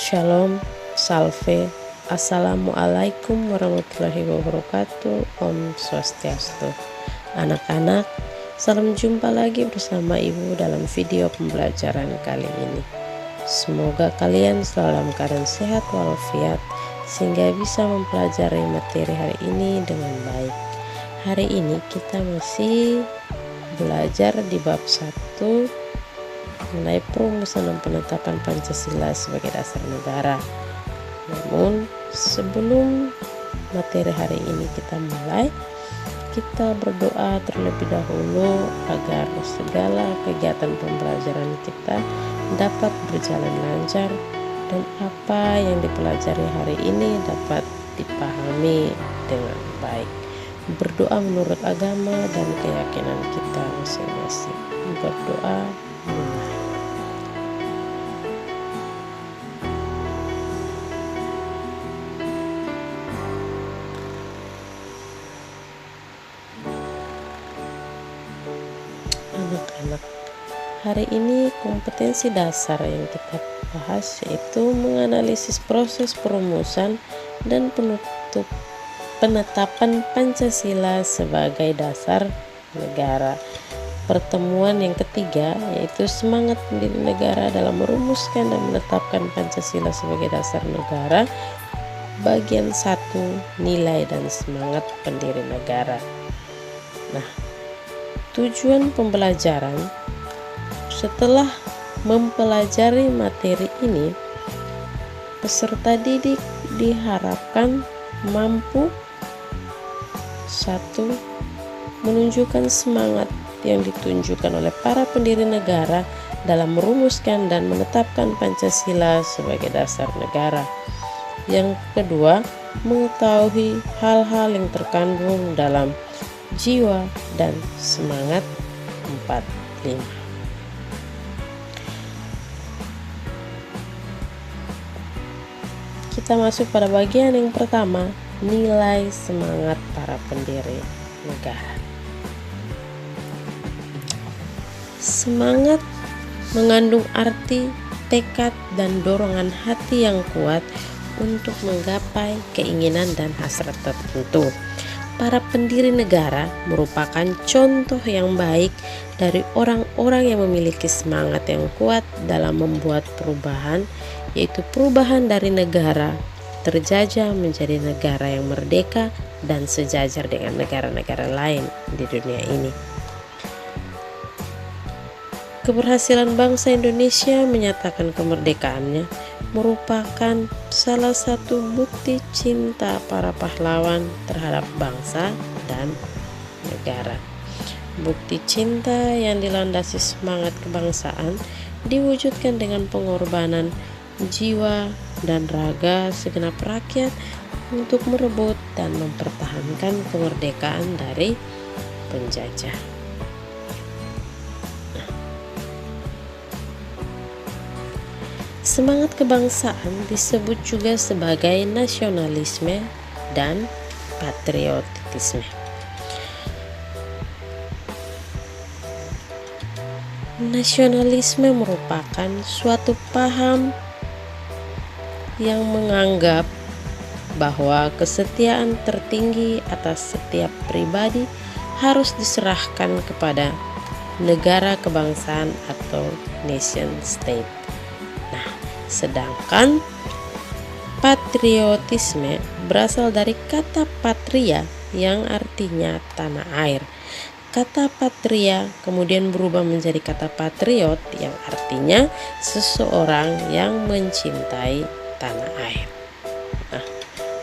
Shalom, Salve, Assalamualaikum warahmatullahi wabarakatuh. Om Swastiastu. Anak-anak, salam jumpa lagi bersama Ibu dalam video pembelajaran kali ini. Semoga kalian selalu dalam keadaan sehat walafiat sehingga bisa mempelajari materi hari ini dengan baik. Hari ini kita masih belajar di bab 1 mengenai perumusan dan penetapan Pancasila sebagai dasar negara. Namun sebelum materi hari ini kita mulai, kita berdoa terlebih dahulu agar segala kegiatan pembelajaran kita dapat berjalan lancar dan apa yang dipelajari hari ini dapat dipahami dengan baik. Berdoa menurut agama dan keyakinan kita masing-masing. Berdoa mulai. Anak-anak, hari ini kompetensi dasar yang kita bahas yaitu menganalisis proses perumusan dan penetapan Pancasila sebagai dasar negara. Pertemuan yang ketiga yaitu semangat pendiri negara dalam merumuskan dan menetapkan Pancasila sebagai dasar negara. Bagian 1, nilai dan semangat pendiri negara. Nah, tujuan pembelajaran setelah mempelajari materi ini, peserta didik diharapkan mampu 1. Menunjukkan semangat yang ditunjukkan oleh para pendiri negara dalam merumuskan dan menetapkan Pancasila sebagai dasar negara. Yang kedua, mengetahui hal-hal yang terkandung dalam jiwa dan semangat 45. Kita masuk pada bagian yang pertama, nilai semangat para pendiri negara. Semangat mengandung arti, tekad, dan dorongan hati yang kuat untuk menggapai keinginan dan hasrat tertentu. Para pendiri negara merupakan contoh yang baik dari orang-orang yang memiliki semangat yang kuat dalam membuat perubahan, yaitu perubahan dari negara terjajah menjadi negara yang merdeka dan sejajar dengan negara-negara lain di dunia ini. Keberhasilan bangsa Indonesia menyatakan kemerdekaannya merupakan salah satu bukti cinta para pahlawan terhadap bangsa dan negara. Bukti cinta yang dilandasi semangat kebangsaan diwujudkan dengan pengorbanan jiwa dan raga segenap rakyat untuk merebut dan mempertahankan kemerdekaan dari penjajah. Semangat kebangsaan disebut juga sebagai nasionalisme dan patriotisme. Nasionalisme merupakan suatu paham yang menganggap bahwa kesetiaan tertinggi atas setiap pribadi harus diserahkan kepada negara kebangsaan atau nation state. Nah, sedangkan patriotisme berasal dari kata patria yang artinya tanah air. Kata patria kemudian berubah menjadi kata patriot yang artinya seseorang yang mencintai tanah air. Nah,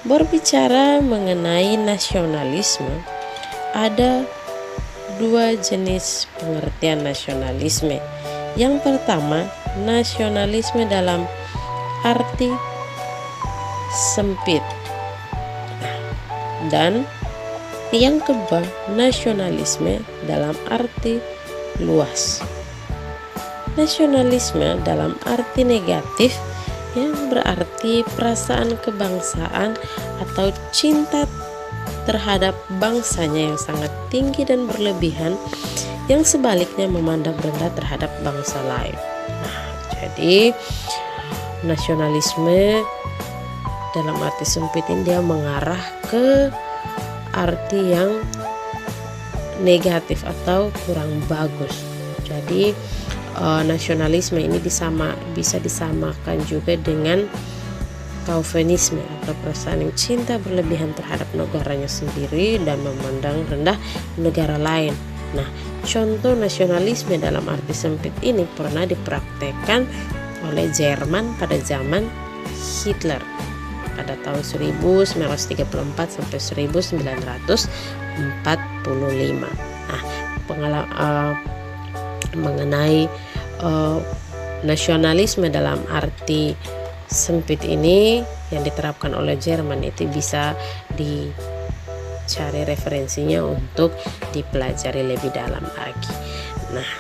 berbicara mengenai nasionalisme, ada 2 jenis pengertian nasionalisme. Yang pertama, nasionalisme dalam arti sempit. Dan yang kedua, nasionalisme dalam arti luas. Nasionalisme dalam arti negatif yang berarti perasaan kebangsaan atau cinta terhadap bangsanya yang sangat tinggi dan berlebihan, yang sebaliknya memandang rendah terhadap bangsa lain. Nah, jadi nasionalisme dalam arti sempit ini dia mengarah ke arti yang negatif atau kurang bagus. Jadi nasionalisme ini bisa disamakan juga dengan Calvinisme atau perasaan yang cinta berlebihan terhadap negaranya sendiri dan memandang rendah negara lain. Nah, contoh nasionalisme dalam arti sempit ini pernah dipraktekkan oleh Jerman pada zaman Hitler pada tahun 1934 sampai 1945. Nah, mengenai nasionalisme dalam arti sempit ini yang diterapkan oleh Jerman itu bisa dicari referensinya untuk dipelajari lebih dalam lagi. Nah,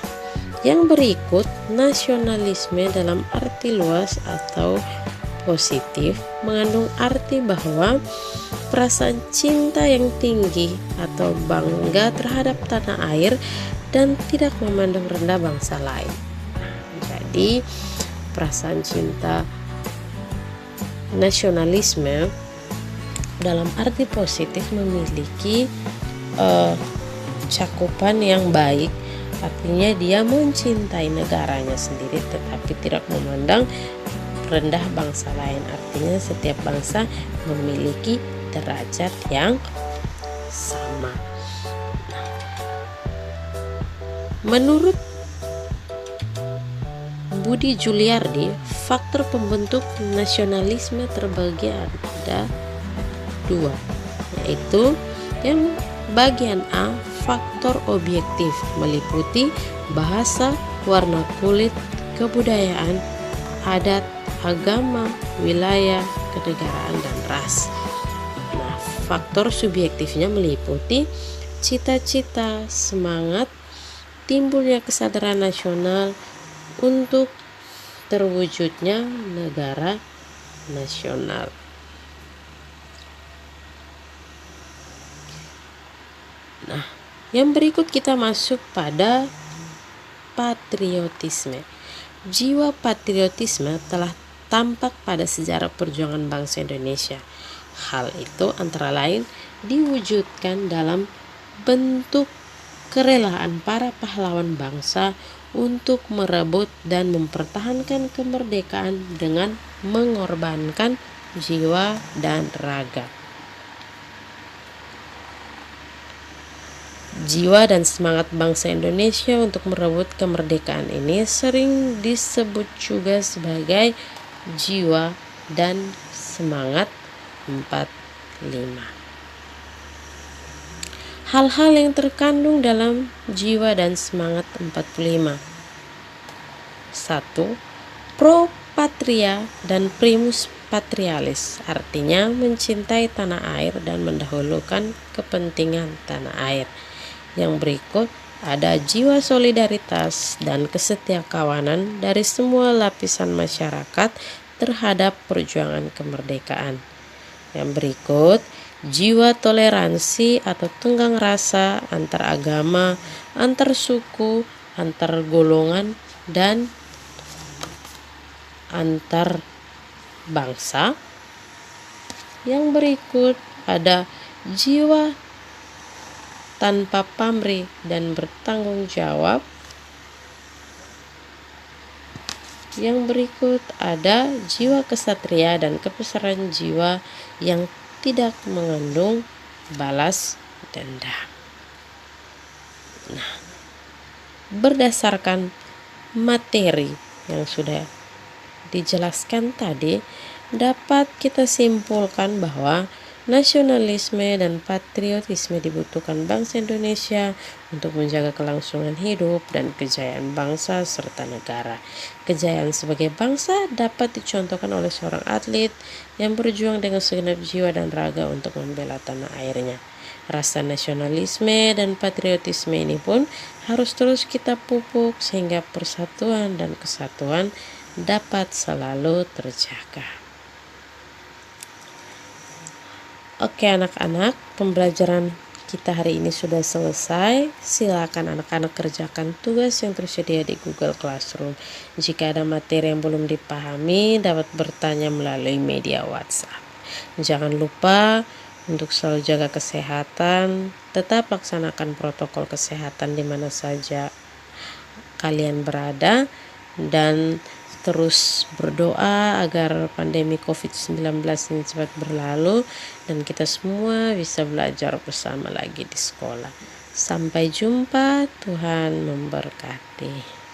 yang berikut nasionalisme dalam arti luas atau positif mengandung arti bahwa perasaan cinta yang tinggi atau bangga terhadap tanah air dan tidak memandang rendah bangsa lain. Jadi perasaan cinta nasionalisme dalam arti positif memiliki cakupan yang baik, artinya dia mencintai negaranya sendiri tetapi tidak memandang rendah bangsa lain. Artinya setiap bangsa memiliki derajat yang sama. Menurut Budi Juliardi, faktor pembentuk nasionalisme terbagi ada dua, yaitu yang bagian A, faktor objektif meliputi bahasa, warna kulit, kebudayaan, adat, agama, wilayah, kenegaraan, dan ras. Nah, faktor subjektifnya meliputi cita-cita, semangat, timbulnya kesadaran nasional untuk terwujudnya negara nasional. Nah, yang berikut kita masuk pada patriotisme. Jiwa patriotisme telah tampak pada sejarah perjuangan bangsa Indonesia. Hal itu antara lain diwujudkan dalam bentuk kerelaan para pahlawan bangsa untuk merebut dan mempertahankan kemerdekaan dengan mengorbankan jiwa dan raga. Jiwa dan semangat bangsa Indonesia untuk merebut kemerdekaan ini sering disebut juga sebagai jiwa dan semangat 45. Hal-hal yang terkandung dalam jiwa dan semangat 45. 1. Pro patria dan primus patrialis, artinya mencintai tanah air dan mendahulukan kepentingan tanah air. Yang berikut ada jiwa solidaritas dan kesetiakawanan dari semua lapisan masyarakat terhadap perjuangan kemerdekaan. Yang berikut jiwa toleransi atau tenggang rasa antar agama, antar suku, antar golongan, dan antar bangsa. Yang berikut ada jiwa tanpa pamrih dan bertanggung jawab. Yang berikut ada jiwa kesatria dan kebesaran jiwa yang tidak mengandung balas dendam. Nah, berdasarkan materi yang sudah dijelaskan tadi, dapat kita simpulkan bahwa nasionalisme dan patriotisme dibutuhkan bangsa Indonesia untuk menjaga kelangsungan hidup dan kejayaan bangsa serta negara. Kejayaan sebagai bangsa dapat dicontohkan oleh seorang atlet yang berjuang dengan segenap jiwa dan raga untuk membela tanah airnya. Rasa nasionalisme dan patriotisme ini pun harus terus kita pupuk sehingga persatuan dan kesatuan dapat selalu terjaga. Oke anak-anak, pembelajaran kita hari ini sudah selesai. Silakan anak-anak kerjakan tugas yang tersedia di Google Classroom. Jika ada materi yang belum dipahami, dapat bertanya melalui media WhatsApp. Jangan lupa untuk selalu jaga kesehatan, tetap laksanakan protokol kesehatan di mana saja kalian berada, dan terus berdoa agar pandemi COVID-19 ini cepat berlalu dan kita semua bisa belajar bersama lagi di sekolah. Sampai jumpa, Tuhan memberkati.